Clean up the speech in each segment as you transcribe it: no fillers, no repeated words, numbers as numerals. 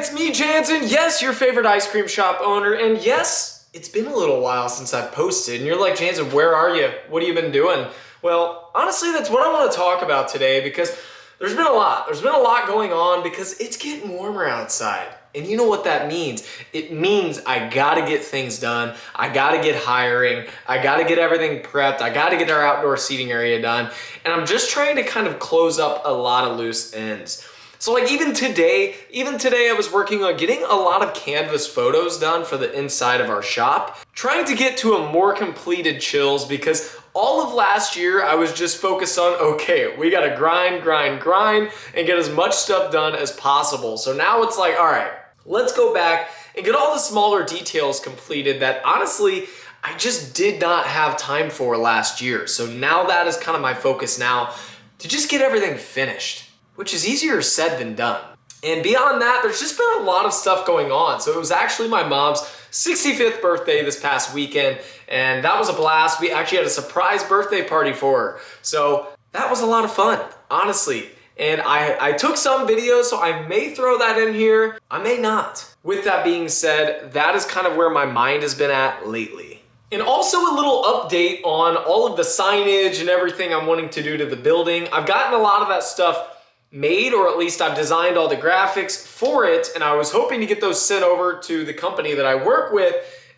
it's me, Jansen. Yes, your favorite ice cream shop owner. And yes, it's been a little while since I've posted. And you're like, Jansen, where are you? What have you been doing? Well, honestly, that's what I want to talk about today because there's been a lot. There's been a lot going on because it's getting warmer outside. And you know what that means? It means I gotta get things done. I gotta get hiring. I gotta get everything prepped. I gotta get our outdoor seating area done. And I'm just trying to kind of close up a lot of loose ends. So like even today I was working on getting a lot of canvas photos done for the inside of our shop, trying to get to a more completed chills because all of last year I was just focused on, okay, we gotta grind, and get as much stuff done as possible. So now it's like, all right, let's go back and get all the smaller details completed that honestly, I just did not have time for last year. So now that is kind of my focus now to just get everything finished, which is easier said than done. And beyond that, there's just been a lot of stuff going on. So it was actually my mom's 65th birthday this past weekend, and that was a blast. We actually had a surprise birthday party for her. So that was a lot of fun, honestly. And I took some videos, so I may throw that in here. I may not. With that being said, that is kind of where my mind has been at lately. And also a little update on all of the signage and everything I'm wanting to do to the building. I've gotten a lot of that stuff made, or at least I've designed all the graphics for it, and I was hoping to get those sent over to the company that I work with,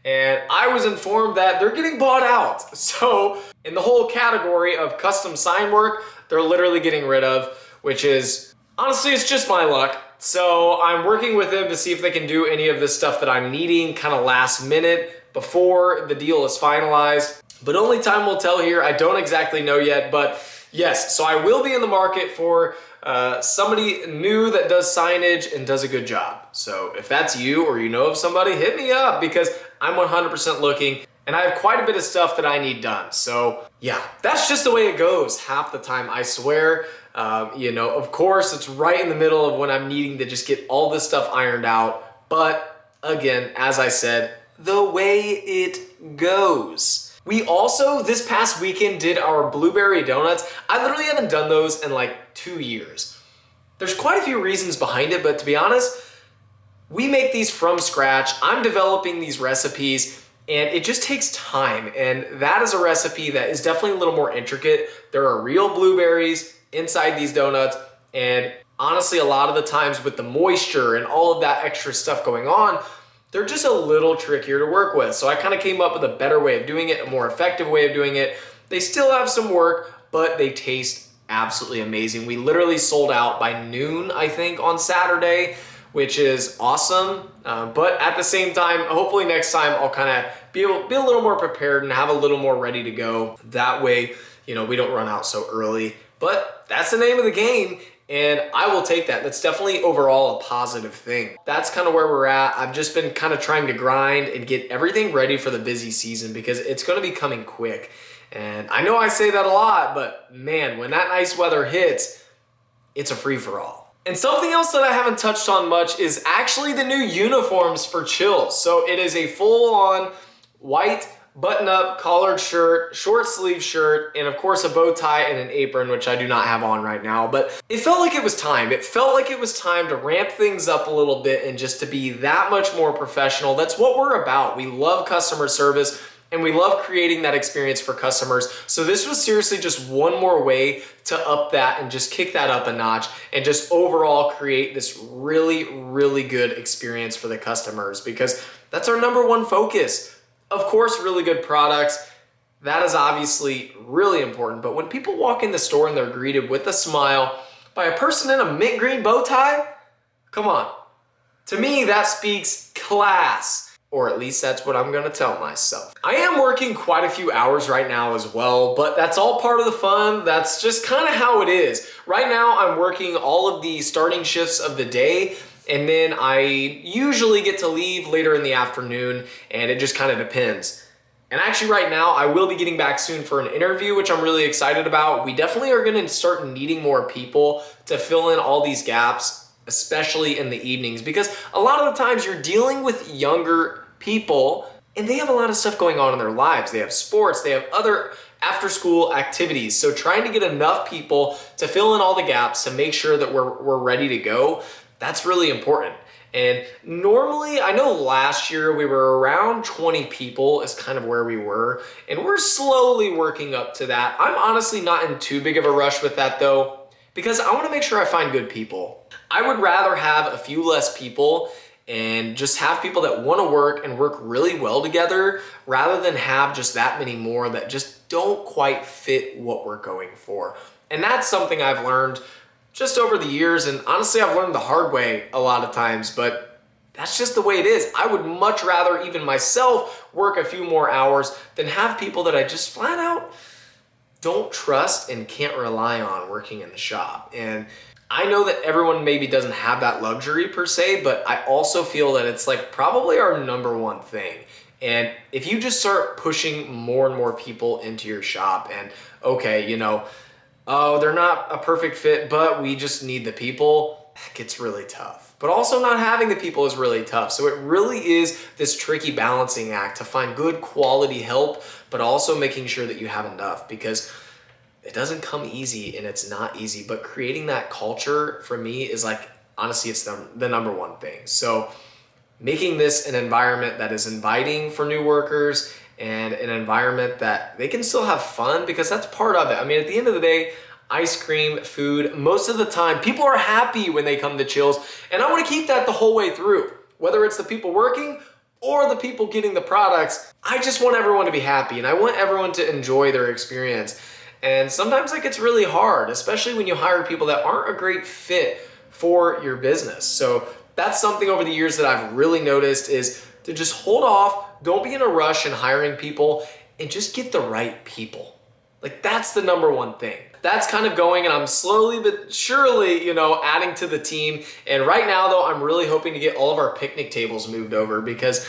and I was informed that they're getting bought out. So in the whole category of custom sign work, they're literally getting rid of, which is, honestly, it's just my luck. So I'm working with them to see if they can do any of this stuff that I'm needing kind of last minute before the deal is finalized. But only time will tell here. I don't exactly know yet, but yes, so I will be in the market for somebody new that does signage and does a good job. So if that's you or you know of somebody, hit me up because I'm 100% looking and I have quite a bit of stuff that I need done. So yeah, that's just the way it goes half the time, I swear. You know, of course, it's right in the middle of when I'm needing to just get all this stuff ironed out. But again, as I said, the way it goes. We also, this past weekend, did our blueberry donuts. I literally haven't done those in like 2 years. There's quite a few reasons behind it, but to be honest, we make these from scratch. I'm developing these recipes, and it just takes time. And that is a recipe that is definitely a little more intricate. There are real blueberries inside these donuts, and honestly, a lot of the times with the moisture and all of that extra stuff going on, they're just a little trickier to work with. So I kind of came up with a better way of doing it, a more effective way of doing it. They still have some work, but they taste absolutely amazing. We literally sold out by noon, I think, on Saturday, which is awesome. But at the same time, hopefully next time I'll kind of be a little more prepared and have a little more ready to go. That way, you know, we don't run out so early. But that's the name of the game. And I will take that. That's definitely overall a positive thing. That's kind of where we're at. I've just been kind of trying to grind and get everything ready for the busy season because it's going to be coming quick. And I know I say that a lot, but man, when that nice weather hits, it's a free-for-all. And something else that I haven't touched on much is actually the new uniforms for Chills. So it is a full-on white button-up collared shirt, short sleeve shirt, and of course a bow tie and an apron, which I do not have on right now, but it felt like it was time. It felt like it was time to ramp things up a little bit and just to be that much more professional. That's what we're about. We love customer service and we love creating that experience for customers. So this was seriously just one more way to up that and just kick that up a notch and just overall create this really, really good experience for the customers because that's our number one focus. Of course, really good products. That is obviously really important. But when people walk in the store and they're greeted with a smile by a person in a mint green bow tie, come on. To me, that speaks class. Or at least that's what I'm gonna tell myself. I am working quite a few hours right now as well, but that's all part of the fun. That's just kind of how it is. Right now, I'm working all of the starting shifts of the day, and then I usually get to leave later in the afternoon, and it just kind of depends. And actually right now, I will be getting back soon for an interview, which I'm really excited about. We definitely are gonna start needing more people to fill in all these gaps, especially in the evenings, because a lot of the times you're dealing with younger people, and they have a lot of stuff going on in their lives. They have sports, they have other after-school activities. So trying to get enough people to fill in all the gaps to make sure that we're ready to go That's really important. And normally, I know last year we were around 20 people is kind of where we were, and we're slowly working up to that. I'm honestly not in too big of a rush with that though, because I want to make sure I find good people. I would rather have a few less people and just have people that want to work and work really well together rather than have just that many more that just don't quite fit what we're going for. And that's something I've learned just over the years, and honestly I've learned the hard way a lot of times, but that's just the way it is. I would much rather even myself work a few more hours than have people that I just flat out don't trust and can't rely on working in the shop. And I know that everyone maybe doesn't have that luxury per se, but I also feel that it's like probably our number one thing. And if you just start pushing more and more people into your shop and okay, you know, oh, they're not a perfect fit, but we just need the people, that gets really tough. But also not having the people is really tough. So it really is this tricky balancing act to find good quality help, but also making sure that you have enough, because it doesn't come easy and it's not easy. But creating that culture for me is like, honestly, it's the number one thing. So making this an environment that is inviting for new workers and an environment that they can still have fun, because that's part of it. I mean, at the end of the day, ice cream, food, most of the time, people are happy when they come to Chills, and I want to keep that the whole way through. Whether it's the people working or the people getting the products, I just want everyone to be happy, and I want everyone to enjoy their experience. And sometimes it gets really hard, especially when you hire people that aren't a great fit for your business. So that's something over the years that I've really noticed, is to just hold off, don't be in a rush in hiring people, and just get the right people. Like, that's the number one thing. That's kind of going, and I'm slowly but surely, you know, adding to the team. And right now though, I'm really hoping to get all of our picnic tables moved over because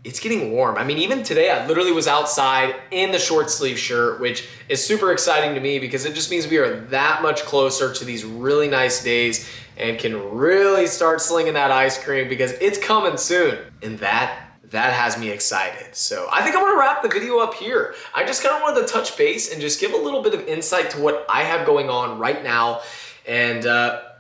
it's getting warm. I mean, even today, I literally was outside in the short sleeve shirt, which is super exciting to me because it just means we are that much closer to these really nice days and can really start slinging that ice cream because it's coming soon. And that has me excited. So I think I'm gonna wrap the video up here. I just kind of wanted to touch base and just give a little bit of insight to what I have going on right now. And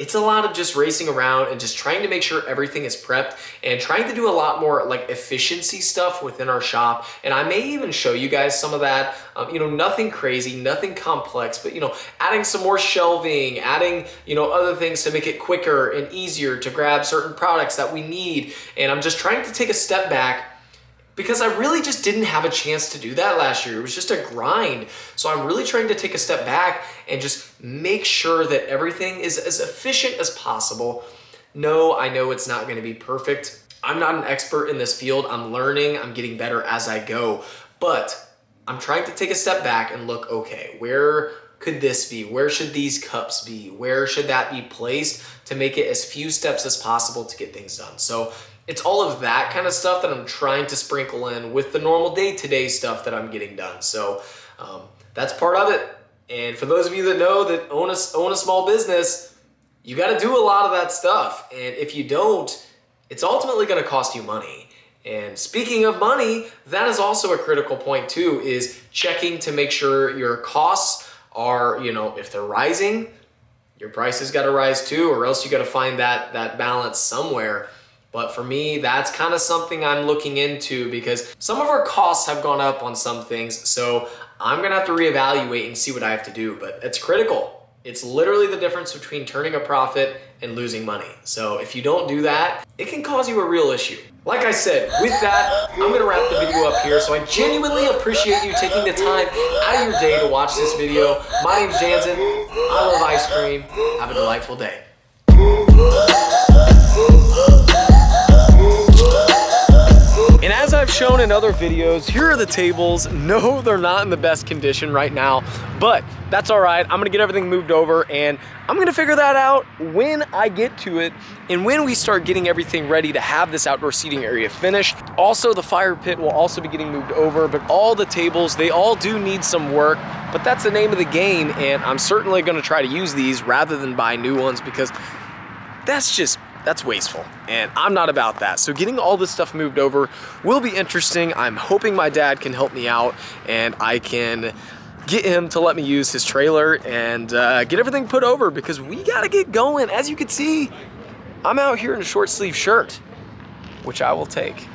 it's a lot of just racing around and just trying to make sure everything is prepped and trying to do a lot more like efficiency stuff within our shop. And I may even show you guys some of that, you know, nothing crazy, nothing complex, but, you know, adding some more shelving, adding, you know, other things to make it quicker and easier to grab certain products that we need. And I'm just trying to take a step back because I really just didn't have a chance to do that last year. It was just a grind. So I'm really trying to take a step back and just make sure that everything is as efficient as possible. No, I know it's not gonna be perfect. I'm not an expert in this field. I'm learning, I'm getting better as I go. But I'm trying to take a step back and look, okay, where could this be? Where should these cups be? Where should that be placed to make it as few steps as possible to get things done? So it's all of that kind of stuff that I'm trying to sprinkle in with the normal day-to-day stuff that I'm getting done. So that's part of it. And for those of you that know that own a small business, you got to do a lot of that stuff. And if you don't, it's ultimately going to cost you money. And speaking of money, that is also a critical point too, is checking to make sure your costs are, you know, if they're rising, your prices got to rise too, or else you got to find that balance somewhere. But for me, that's kind of something I'm looking into because some of our costs have gone up on some things. So I'm gonna have to reevaluate and see what I have to do, but it's critical. It's literally the difference between turning a profit and losing money. So if you don't do that, it can cause you a real issue. Like I said, with that, I'm gonna wrap the video up here. So I genuinely appreciate you taking the time out of your day to watch this video. My name's Jansen. I love ice cream. Have a delightful day. And as I've shown in other videos, here are the tables. No, they're not in the best condition right now, but that's all right. I'm gonna get everything moved over and I'm gonna figure that out when I get to it and when we start getting everything ready to have this outdoor seating area finished. Also, the fire pit will also be getting moved over, but all the tables, they all do need some work, but that's the name of the game. And I'm certainly gonna try to use these rather than buy new ones because that's wasteful, and I'm not about that. So getting all this stuff moved over will be interesting. I'm hoping my dad can help me out and I can get him to let me use his trailer and get everything put over because we gotta get going. As you can see, I'm out here in a short sleeve shirt, which I will take.